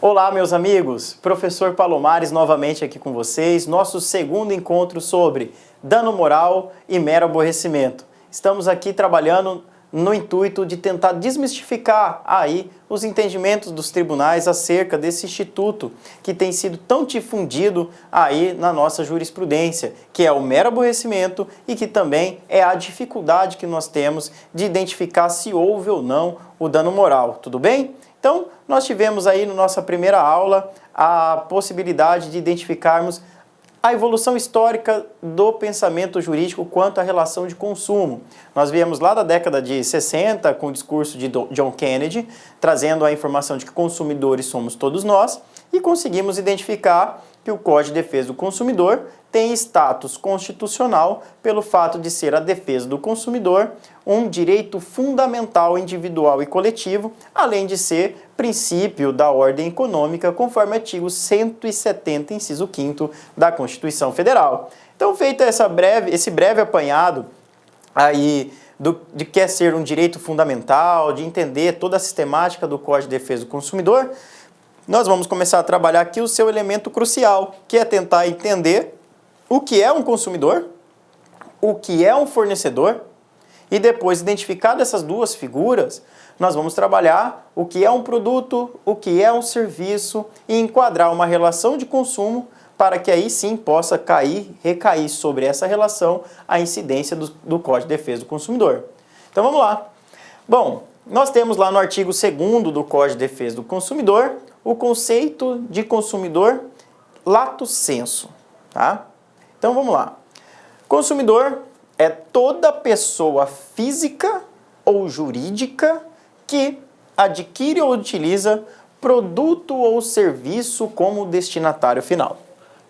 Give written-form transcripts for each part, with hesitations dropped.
Olá, meus amigos, professor Palomares novamente aqui com vocês, nosso segundo encontro sobre dano moral e mero aborrecimento. Estamos aqui trabalhando no intuito de tentar desmistificar aí os entendimentos dos tribunais acerca desse instituto que tem sido tão difundido aí na nossa jurisprudência, que é o mero aborrecimento e que também é a dificuldade que nós temos de identificar se houve ou não o dano moral, tudo bem? Então, nós tivemos aí na nossa primeira aula a possibilidade de identificarmos a evolução histórica do pensamento jurídico quanto à relação de consumo. Nós viemos lá da década de 60 com o discurso de John Kennedy, trazendo a informação de que consumidores somos todos nós, e conseguimos identificar que o Código de Defesa do Consumidor tem status constitucional pelo fato de ser a defesa do consumidor um direito fundamental individual e coletivo, além de ser princípio da ordem econômica, conforme artigo 170, inciso 5º da Constituição Federal. Então, feito esse breve apanhado aí de que é ser um direito fundamental, de entender toda a sistemática do Código de Defesa do Consumidor, nós vamos começar a trabalhar aqui o seu elemento crucial, que é tentar entender o que é um consumidor, o que é um fornecedor, e depois, identificado essas duas figuras, nós vamos trabalhar o que é um produto, o que é um serviço e enquadrar uma relação de consumo para que aí sim possa recair sobre essa relação a incidência do Código de Defesa do Consumidor. Então vamos lá. Bom, nós temos lá no artigo 2º do Código de Defesa do Consumidor o conceito de consumidor lato sensu, tá? Então vamos lá. Consumidor é toda pessoa física ou jurídica que adquire ou utiliza produto ou serviço como destinatário final.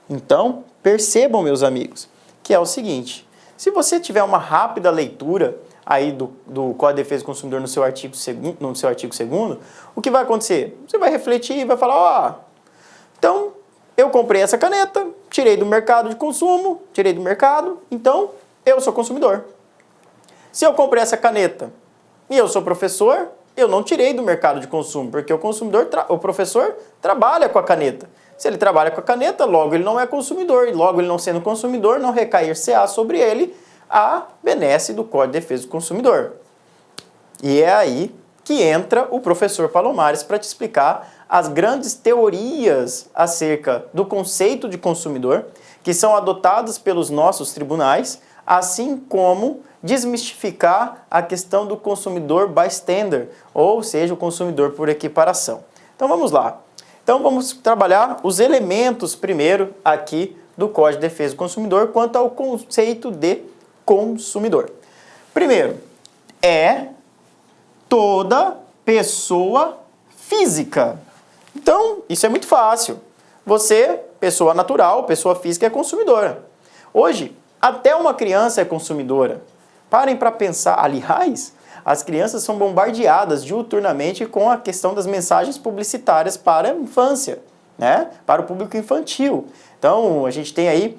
Então, percebam, meus amigos, que é o seguinte: se você tiver uma rápida leitura aí do Código de Defesa do Consumidor no seu artigo 2º, o que vai acontecer? Você vai refletir e vai falar, então eu comprei essa caneta, tirei do mercado de consumo, então eu sou consumidor. Se eu comprei essa caneta e eu sou professor, eu não tirei do mercado de consumo, porque o professor trabalha com a caneta. Se ele trabalha com a caneta, logo ele não é consumidor, e logo ele não sendo consumidor, não recair-se-á sobre ele a benesse do Código de Defesa do Consumidor. E é aí que entra o professor Palomares para te explicar as grandes teorias acerca do conceito de consumidor, que são adotadas pelos nossos tribunais, assim como desmistificar a questão do consumidor bystander, ou seja, o consumidor por equiparação. Então vamos lá. Então vamos trabalhar os elementos primeiro aqui do Código de Defesa do Consumidor quanto ao conceito de consumidor. Primeiro, é toda pessoa física. Então, isso é muito fácil. Você, pessoa natural, pessoa física, é consumidora. Hoje, até uma criança é consumidora. Parem para pensar. Aliás, as crianças são bombardeadas diuturnamente com a questão das mensagens publicitárias para a infância, né? Para o público infantil. Então, a gente tem aí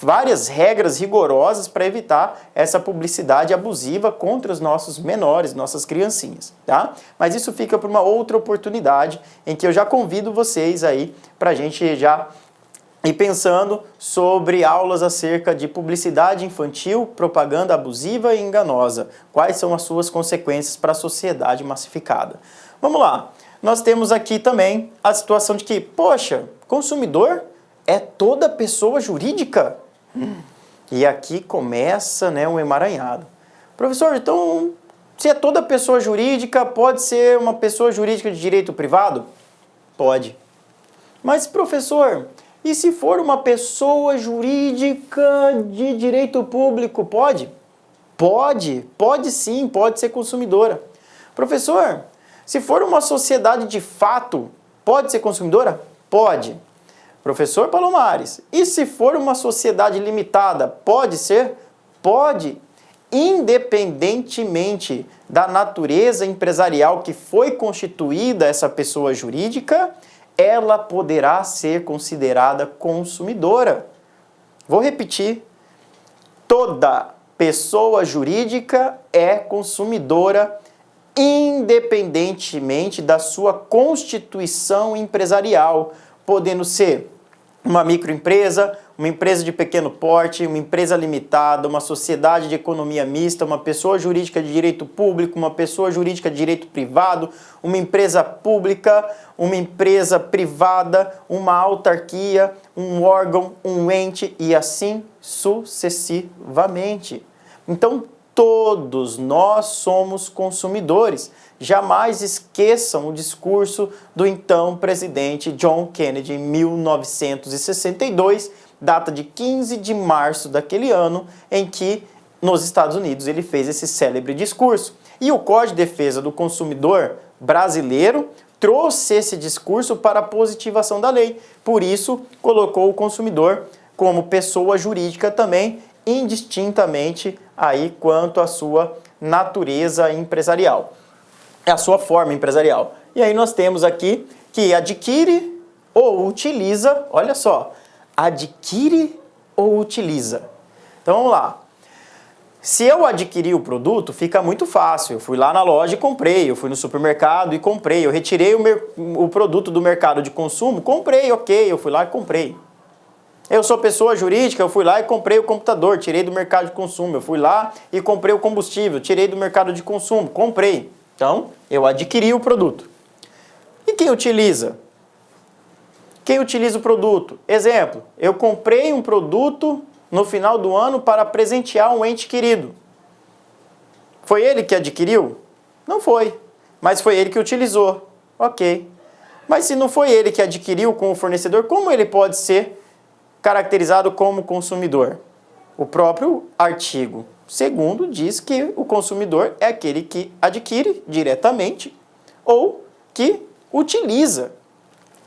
várias regras rigorosas para evitar essa publicidade abusiva contra os nossos menores, nossas criancinhas, tá? Mas isso fica para uma outra oportunidade em que eu já convido vocês aí para a gente já ir pensando sobre aulas acerca de publicidade infantil, propaganda abusiva e enganosa. Quais são as suas consequências para a sociedade massificada? Vamos lá. Nós temos aqui também a situação de que, poxa, consumidor é toda pessoa jurídica? E aqui começa, né, um emaranhado. Professor, então, se é toda pessoa jurídica, pode ser uma pessoa jurídica de direito privado? Pode. Mas, professor, e se for uma pessoa jurídica de direito público, pode? Pode sim, pode ser consumidora. Professor, se for uma sociedade de fato, pode ser consumidora? Pode. Professor Palomares, e se for uma sociedade limitada, pode ser? Pode. Independentemente da natureza empresarial que foi constituída essa pessoa jurídica, ela poderá ser considerada consumidora. Vou repetir. Toda pessoa jurídica é consumidora independentemente da sua constituição empresarial, podendo ser uma microempresa, uma empresa de pequeno porte, uma empresa limitada, uma sociedade de economia mista, uma pessoa jurídica de direito público, uma pessoa jurídica de direito privado, uma empresa pública, uma empresa privada, uma autarquia, um órgão, um ente e assim sucessivamente. Então, todos nós somos consumidores. Jamais esqueçam o discurso do então presidente John Kennedy em 1962, data de 15 de março daquele ano, em que nos Estados Unidos ele fez esse célebre discurso. E o Código de Defesa do Consumidor brasileiro trouxe esse discurso para a positivação da lei. Por isso, colocou o consumidor como pessoa jurídica também, indistintamente aí quanto à sua natureza empresarial, a sua forma empresarial. E aí nós temos aqui que adquire ou utiliza, olha só, adquire ou utiliza. Então vamos lá. Se eu adquirir o produto, fica muito fácil. Eu fui lá na loja e comprei, eu fui no supermercado e comprei, eu retirei o produto do mercado de consumo, comprei, ok, eu fui lá e comprei. Eu sou pessoa jurídica, eu fui lá e comprei o computador, tirei do mercado de consumo. Eu fui lá e comprei o combustível, tirei do mercado de consumo, comprei. Então, eu adquiri o produto. E quem utiliza? Quem utiliza o produto? Exemplo, eu comprei um produto no final do ano para presentear um ente querido. Foi ele que adquiriu? Não foi, mas foi ele que utilizou. Ok. Mas se não foi ele que adquiriu com o fornecedor, como ele pode ser caracterizado como consumidor? O próprio artigo 2º diz que o consumidor é aquele que adquire diretamente ou que utiliza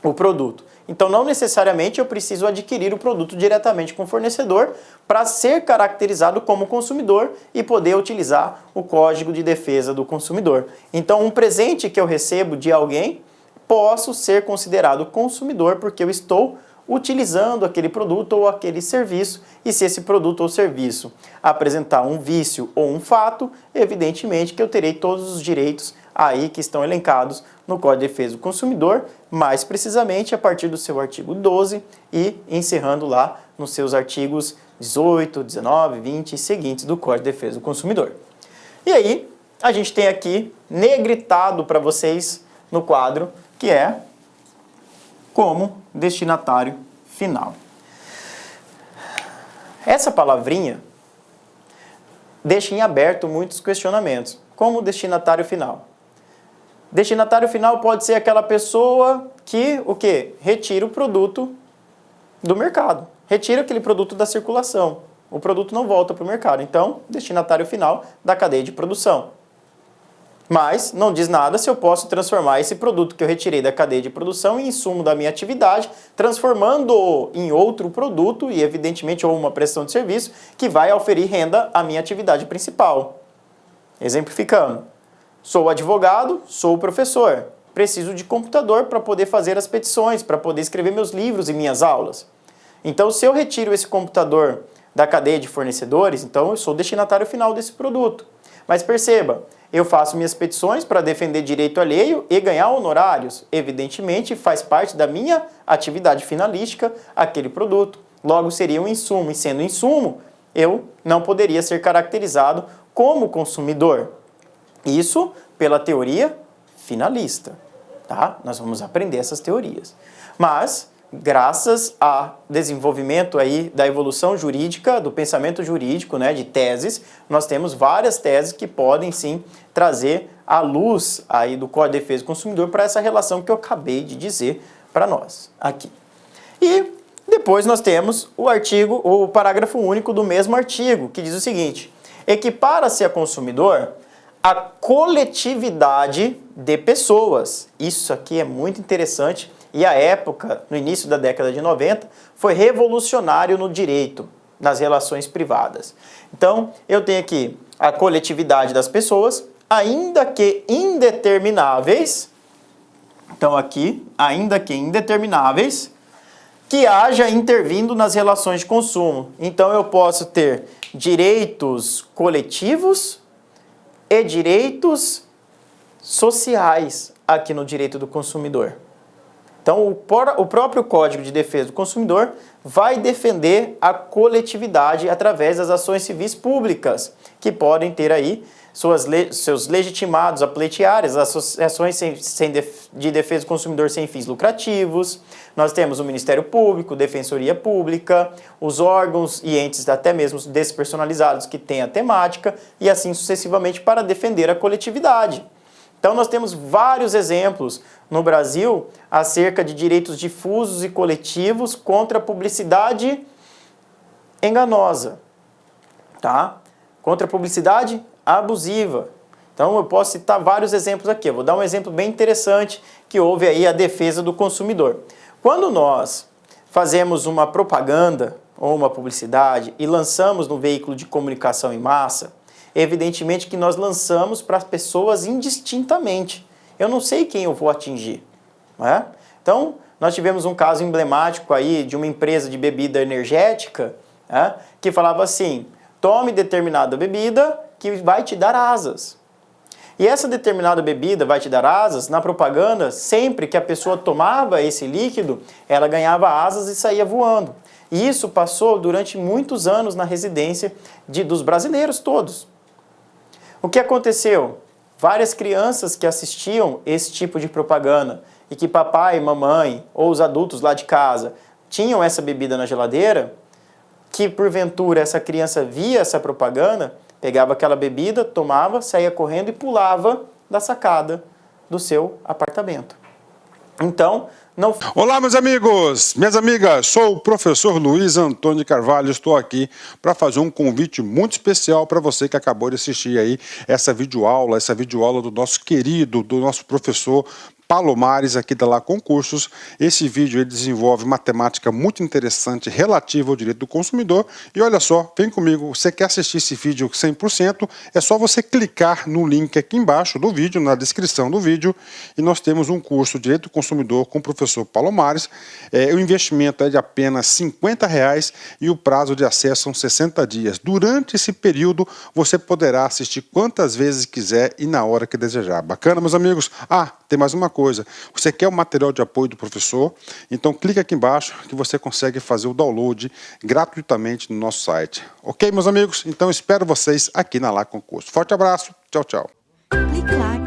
o produto. Então, não necessariamente eu preciso adquirir o produto diretamente com o fornecedor para ser caracterizado como consumidor e poder utilizar o Código de Defesa do Consumidor. Então, um presente que eu recebo de alguém, posso ser considerado consumidor porque eu estou utilizando aquele produto ou aquele serviço, e se esse produto ou serviço apresentar um vício ou um fato, evidentemente que eu terei todos os direitos aí que estão elencados no Código de Defesa do Consumidor, mais precisamente a partir do seu artigo 12 e encerrando lá nos seus artigos 18, 19, 20 e seguintes do Código de Defesa do Consumidor. E aí, a gente tem aqui negritado para vocês no quadro, que é como destinatário final. Essa palavrinha deixa em aberto muitos questionamentos. Como destinatário final? Destinatário final pode ser aquela pessoa que, o quê? Retira o produto do mercado. Retira aquele produto da circulação. O produto não volta para o mercado. Então, destinatário final da cadeia de produção. Mas não diz nada se eu posso transformar esse produto que eu retirei da cadeia de produção em insumo da minha atividade, transformando-o em outro produto e, evidentemente, ou uma prestação de serviço que vai oferir renda à minha atividade principal. Exemplificando, sou advogado, sou professor, preciso de computador para poder fazer as petições, para poder escrever meus livros e minhas aulas. Então, se eu retiro esse computador da cadeia de fornecedores, então eu sou destinatário final desse produto. Mas perceba, eu faço minhas petições para defender direito alheio e ganhar honorários. Evidentemente, faz parte da minha atividade finalística aquele produto. Logo, seria um insumo. E sendo insumo, eu não poderia ser caracterizado como consumidor. Isso pela teoria finalista. Tá? Nós vamos aprender essas teorias. Mas, graças ao desenvolvimento aí da evolução jurídica, do pensamento jurídico, né, de teses, nós temos várias teses que podem sim trazer a luz aí do Código de Defesa do Consumidor para essa relação que eu acabei de dizer para nós aqui. E depois nós temos o parágrafo único do mesmo artigo, que diz o seguinte: equipara-se a consumidor a coletividade de pessoas. Isso aqui é muito interessante. E a época, no início da década de 90, foi revolucionário no direito, nas relações privadas. Então, eu tenho aqui a coletividade das pessoas, ainda que indetermináveis. Então, aqui, ainda que indetermináveis, que haja intervindo nas relações de consumo. Então, eu posso ter direitos coletivos e direitos sociais aqui no direito do consumidor. Então, o próprio Código de Defesa do Consumidor vai defender a coletividade através das ações civis públicas, que podem ter aí seus legitimados a pleitear, as associações de defesa do consumidor sem fins lucrativos. Nós temos o Ministério Público, Defensoria Pública, os órgãos e entes até mesmo despersonalizados que têm a temática e assim sucessivamente para defender a coletividade. Então nós temos vários exemplos no Brasil acerca de direitos difusos e coletivos contra a publicidade enganosa, tá? Contra a publicidade abusiva. Então eu posso citar vários exemplos aqui. Eu vou dar um exemplo bem interessante que houve aí a defesa do consumidor. Quando nós fazemos uma propaganda ou uma publicidade e lançamos no veículo de comunicação em massa, evidentemente que nós lançamos para as pessoas indistintamente. Eu não sei quem eu vou atingir, não é? Então, nós tivemos um caso emblemático aí de uma empresa de bebida energética, que falava assim: tome determinada bebida que vai te dar asas. E essa determinada bebida vai te dar asas, na propaganda, sempre que a pessoa tomava esse líquido, ela ganhava asas e saía voando. E isso passou durante muitos anos na residência dos brasileiros todos. O que aconteceu? Várias crianças que assistiam esse tipo de propaganda e que papai, mamãe ou os adultos lá de casa tinham essa bebida na geladeira, que porventura essa criança via essa propaganda, pegava aquela bebida, tomava, saía correndo e pulava da sacada do seu apartamento. Então, não... Olá, meus amigos, minhas amigas, sou o professor Luiz Antônio de Carvalho, estou aqui para fazer um convite muito especial para você que acabou de assistir aí essa videoaula do nosso querido, do nosso professor Palomares aqui da Lá Concursos. Esse vídeo ele desenvolve uma temática muito interessante relativa ao direito do consumidor. E olha só, vem comigo, você quer assistir esse vídeo 100%, é só você clicar no link aqui embaixo do vídeo, na descrição do vídeo, e nós temos um curso Direito do Consumidor com o professor Palomares. O investimento é de apenas R$50 e o prazo de acesso são 60 dias. Durante esse período, você poderá assistir quantas vezes quiser e na hora que desejar. Bacana, meus amigos? Tem mais uma coisa. Você quer o material de apoio do professor? Então clica aqui embaixo que você consegue fazer o download gratuitamente no nosso site. Ok, meus amigos? Então espero vocês aqui na Lá Concurso. Forte abraço. Tchau, tchau. Clique lá